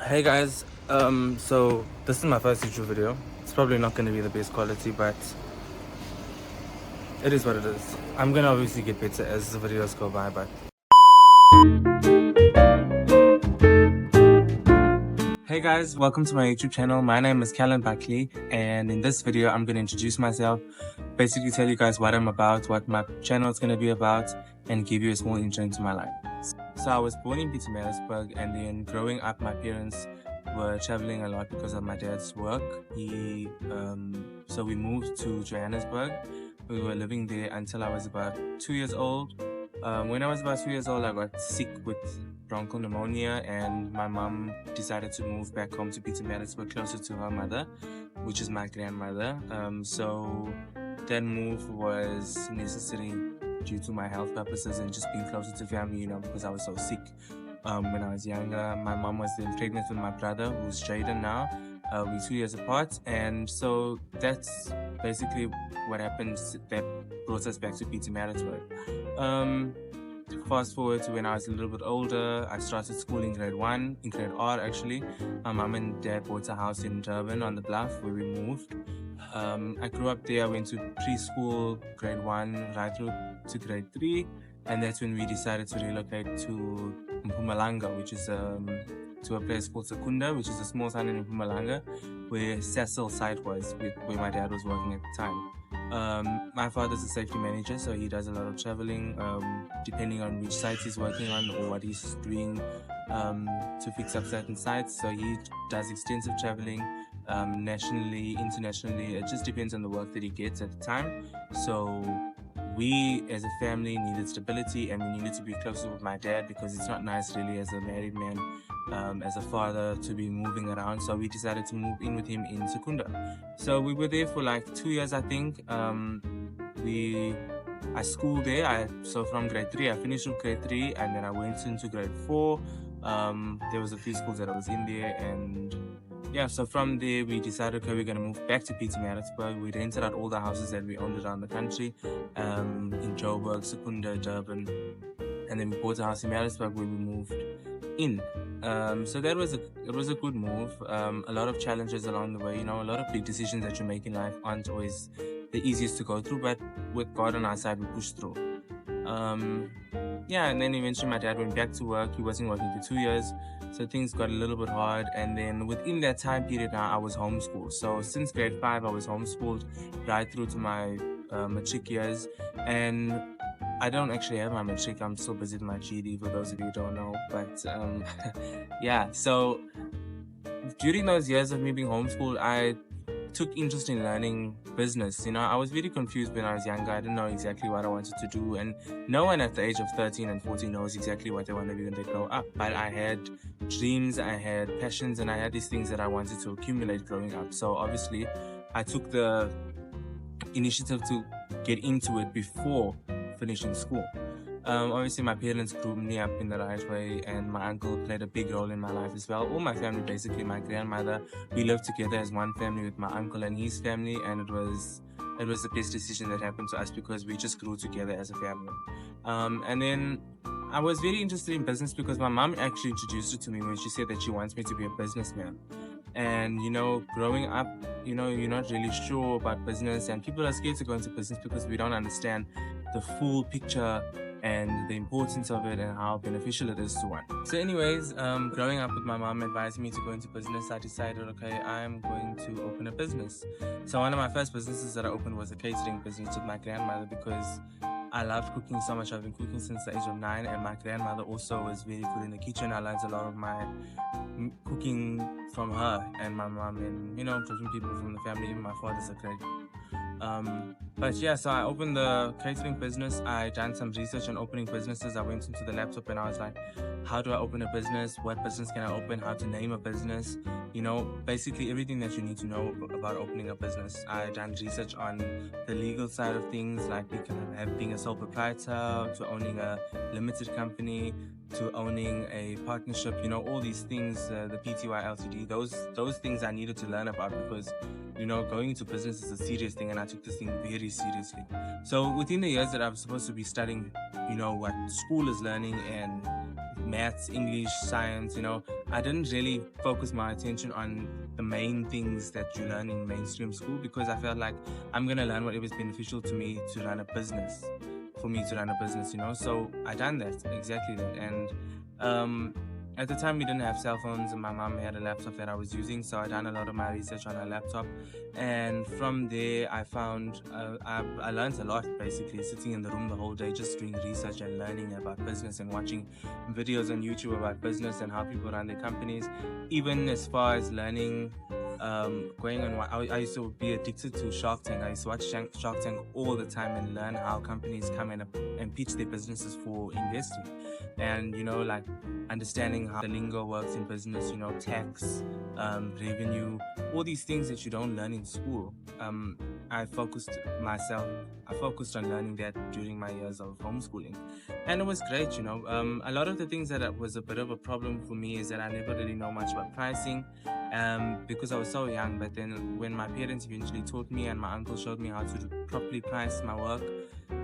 Hey guys, so this is my first YouTube video. It's probably not going to be the best quality, but it is what it is. I'm going to obviously get better as the videos go by, but... Hey guys, welcome to my YouTube channel. My name is Kallyn Buckley, and in this video I'm going to introduce myself, basically tell you guys what I'm about, what my channel is going to be about, and give you a small intro into my life. So I was born in Pietermaritzburg, and then growing up my parents were traveling a lot because of my dad's work. So we moved to Johannesburg. We were living there until I was about 2 years old. When I was about 2 years old, I got sick with bronchial pneumonia, and my mom decided to move back home to Pietermaritzburg, closer to her mother, which is my grandmother. So that move was necessary due to my health purposes and just being closer to family, you know, because I was so sick when I was younger. My mom was then pregnant with my brother, who's Jaden now. We're 2 years apart, and so that's basically what happened that brought us back to Pietermaritzburg. Fast forward to when I was a little bit older, I started school in grade R actually. My mom and dad bought a house in Durban on the Bluff where we moved. I grew up there. I went to preschool, grade 1, right through to grade 3, and that's when we decided to relocate to Mpumalanga, which is to a place called Secunda, which is a small town in Mpumalanga, where Cecil site was, where my dad was working at the time. My father's a safety manager, so he does a lot of traveling, depending on which sites he's working on or what he's doing to fix up certain sites. So he does extensive traveling, nationally, internationally. It just depends on the work that he gets at the time. So we as a family needed stability, and we needed to be closer with my dad because it's not nice really as a married man, as a father, to be moving around. So we decided to move in with him in Secunda. So we were there for like 2 years, I think. I schooled there. So from grade 3, I finished with grade 3, and then I went into grade 4. There was a few schools that I was in there, and yeah, so from there we decided, okay, we're going to move back to Pietermaritzburg. We rented out all the houses that we owned around the country, in Joburg, Secunda, Durban, and then we bought a house in Maritzburg where we moved in. So it was a good move. A lot of challenges along the way, you know, a lot of big decisions that you make in life aren't always the easiest to go through, but with God on our side, we pushed through. Yeah, and then eventually my dad went back to work. He wasn't working for 2 years, so things got a little bit hard. And then within that time period now, I was homeschooled. So since grade 5, I was homeschooled right through to my matric years. And I don't actually have my matric. I'm still busy with my GD, for those of you who don't know. But yeah, so during those years of me being homeschooled, I took interest in learning business. You know, I was very confused when I was younger. I didn't know exactly what I wanted to do, and no one at the age of 13 and 14 knows exactly what they want to be when they grow up. But I had dreams, I had passions, and I had these things that I wanted to accumulate growing up. So obviously I took the initiative to get into it before finishing school. Obviously my parents grew me up in the right way, and my uncle played a big role in my life as well. All my family, basically, my grandmother, we lived together as one family with my uncle and his family, and it was the best decision that happened to us because we just grew together as a family. And then I was very interested in business because my mom actually introduced it to me when she said that she wants me to be a businessman. And you know, growing up, you know, you're not really sure about business, and people are scared to go into business because we don't understand the full picture and the importance of it and how beneficial it is to one. So anyways, growing up with my mom advising me to go into business, I decided, okay, I'm going to open a business. So one of my first businesses that I opened was a catering business with my grandmother because I loved cooking so much. I've been cooking since the age of 9, and my grandmother also was very good in the kitchen. I learned a lot of my cooking from her and my mom, and you know, different people from the family. Even my father's a great. But yeah, so I opened the catering business. I done some research on opening businesses. I went into the laptop and I was like, how do I open a business? What business can I open? How to name a business? You know, basically everything that you need to know about opening a business. I done research on the legal side of things, like being a sole proprietor, to owning a limited company, to owning a partnership, you know, all these things, the PTY LTD, those things I needed to learn about because, you know, going into business is a serious thing, and I took this thing very seriously. So within the years that I'm supposed to be studying, you know, what school is learning and maths, English, science, you know, I didn't really focus my attention on the main things that you learn in mainstream school, because I felt like I'm gonna learn whatever is beneficial to me to run a business, for me to run a business, you know. So I done that, exactly that. And at the time we didn't have cell phones, and my mom had a laptop that I was using, so I done a lot of my research on her laptop. And from there I found I learned a lot, basically sitting in the room the whole day just doing research and learning about business and watching videos on YouTube about business and how people run their companies. Even as far as learning, going on, I used to be addicted to Shark Tank. I used to watch Shark Tank all the time and learn how companies come in and pitch their businesses for investing, and, you know, like understanding how the lingo works in business, you know, tax, revenue, all these things that you don't learn in school. I focused on learning that during my years of homeschooling, and it was great, you know. A lot of the things that was a bit of a problem for me is that I never really know much about pricing, because I was so young. But then when my parents eventually taught me and my uncle showed me how to properly price my work,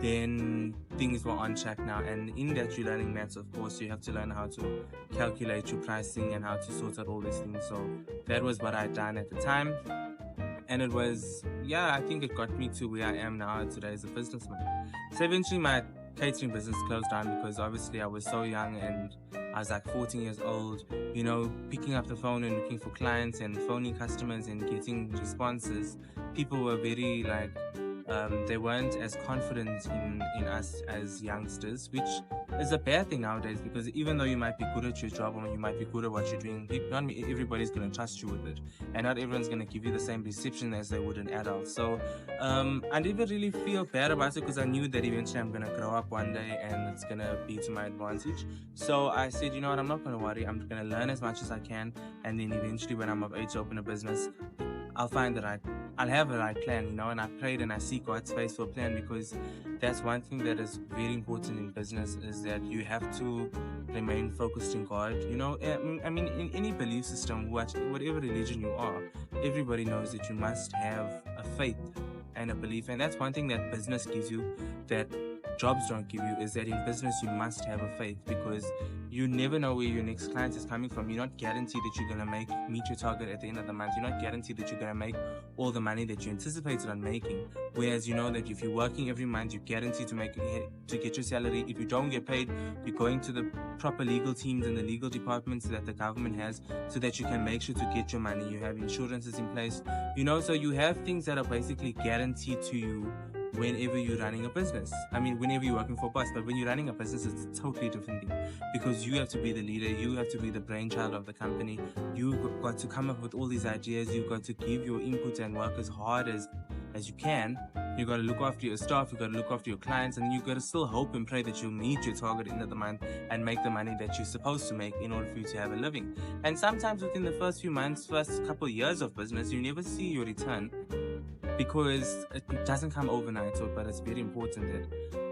then things were on track now. And in that, you're learning maths, of course. You have to learn how to calculate your pricing and how to sort out all these things. So that was what I'd done at the time, and it was, yeah, I think it got me to where I am now today as a businessman. So eventually my catering business closed down, because obviously I was so young and I was like 14 years old, you know, picking up the phone and looking for clients and phoning customers and getting responses. People were very like, they weren't as confident in us as youngsters, which is a bad thing nowadays, because even though you might be good at your job or you might be good at what you're doing, not everybody's going to trust you with it, and not everyone's going to give you the same reception as they would an adult. So I didn't really feel bad about it, because I knew that eventually I'm going to grow up one day and it's going to be to my advantage. So I said, you know what, I'm not going to worry, I'm going to learn as much as I can, and then eventually when I'm of age to open a business, I'll have a right plan, you know. And I prayed and I seek God's face for a plan, because that's one thing that is very important in business, is that you have to remain focused in God, you know. I mean, in any belief system, whatever religion you are, everybody knows that you must have a faith and a belief. And that's one thing that business gives you that jobs don't give you, is that in business you must have a faith, because you never know where your next client is coming from. You're not guaranteed that you're going to meet your target at the end of the month. You're not guaranteed that you're going to make all the money that you anticipated on making. Whereas you know that if you're working every month, you're guaranteed to get your salary. If you don't get paid, you're going to the proper legal teams and the legal departments that the government has, so that you can make sure to get your money. You have insurances in place, you know, so you have things that are basically guaranteed to you whenever you're running a business. I mean, whenever you're working for a boss, but when you're running a business, it's a totally different thing, because you have to be the leader, you have to be the brainchild of the company. You've got to come up with all these ideas, you've got to give your input and work as hard as you can. You've got to look after your staff, you've got to look after your clients, and you've got to still hope and pray that you'll meet your target end of the month and make the money that you're supposed to make in order for you to have a living. And sometimes within the first few months, first couple of years of business, you never see your return, because it doesn't come overnight. But it's very important that,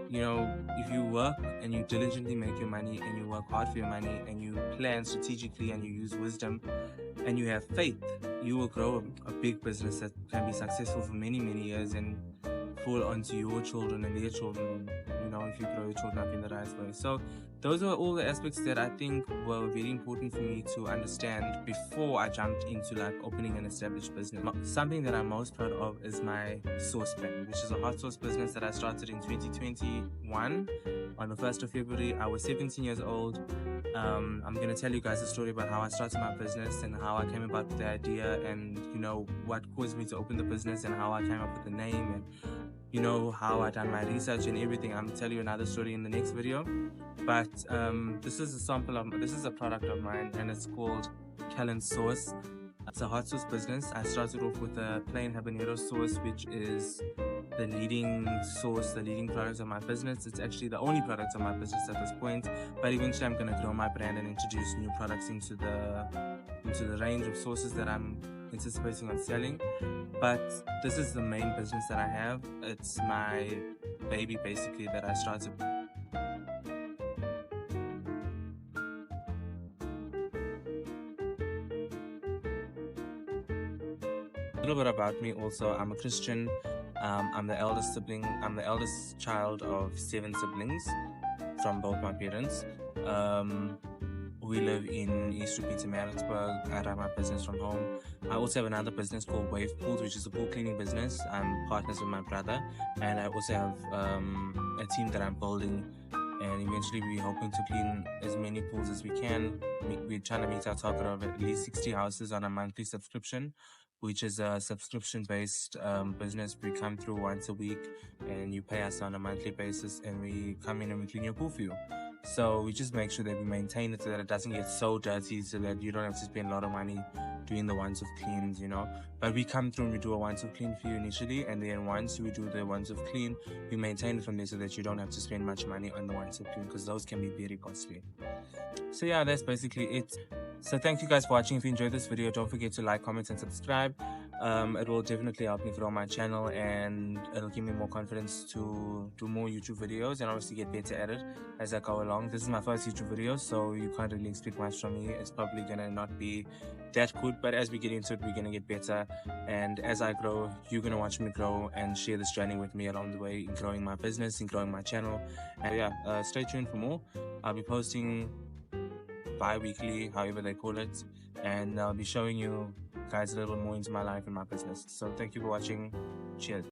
you know, if you work and you diligently make your money and you work hard for your money and you plan strategically and you use wisdom and you have faith, you will grow a big business that can be successful for many, many years and fall onto your children and their children, you know, if you grow your children up in the right way. So those are all the aspects that I think were very important for me to understand before I jumped into like opening an established business. Something that I'm most proud of is my sauce brand, which is a hot sauce business that I started in 2021 on the 1st of February. I was 17 years old. I'm going to tell you guys a story about how I started my business and how I came about with the idea, and, you know, what caused me to open the business and how I came up with the name, and, you know, how I done my research and everything. I'm going to tell you another story in the next video. But this is a product of mine, and it's called Kallyn Sauce. It's a hot sauce business. I started off with a plain habanero sauce, which is the leading sauce, the leading product of my business. It's actually the only product of my business at this point, but eventually I'm going to grow my brand and introduce new products into the range of sauces that I'm anticipating on selling. But this is the main business that I have. It's my baby, basically, that I started. A little bit about me also. I'm a Christian. I'm the eldest sibling. I'm the eldest child of 7 siblings from both my parents. We live in East Pietermaritzburg. I run my business from home. I also have another business called Wave Pools, which is a pool cleaning business. I'm partners with my brother, and I also have a team that I'm building, and eventually we're hoping to clean as many pools as we can. We're trying to meet our target of at least 60 houses on a monthly subscription, which is a subscription-based business. We come through once a week, and you pay us on a monthly basis, and we come in and we clean your pool for you. So we just make sure that we maintain it so that it doesn't get so dirty, so that you don't have to spend a lot of money doing the once-off cleans, you know. But we come through and we do a once-off clean for you initially, and then once we do the once-off clean, we maintain it from there so that you don't have to spend much money on the once-off clean, because those can be very costly. So yeah, that's basically it. So thank you guys for watching. If you enjoyed this video, don't forget to like, comment, and subscribe. It will definitely help me grow my channel, and it'll give me more confidence to do more YouTube videos and obviously get better at it as I go along. This is my first YouTube video, so you can't really expect much from me. It's probably gonna not be that good, but as we get into it, we're gonna get better. And as I grow, you're gonna watch me grow and share this journey with me along the way in growing my business, in growing my channel. And yeah, stay tuned for more. I'll be posting bi-weekly, however they call it, and I'll be showing you guys a little more into my life and my business. So thank you for watching. Cheers.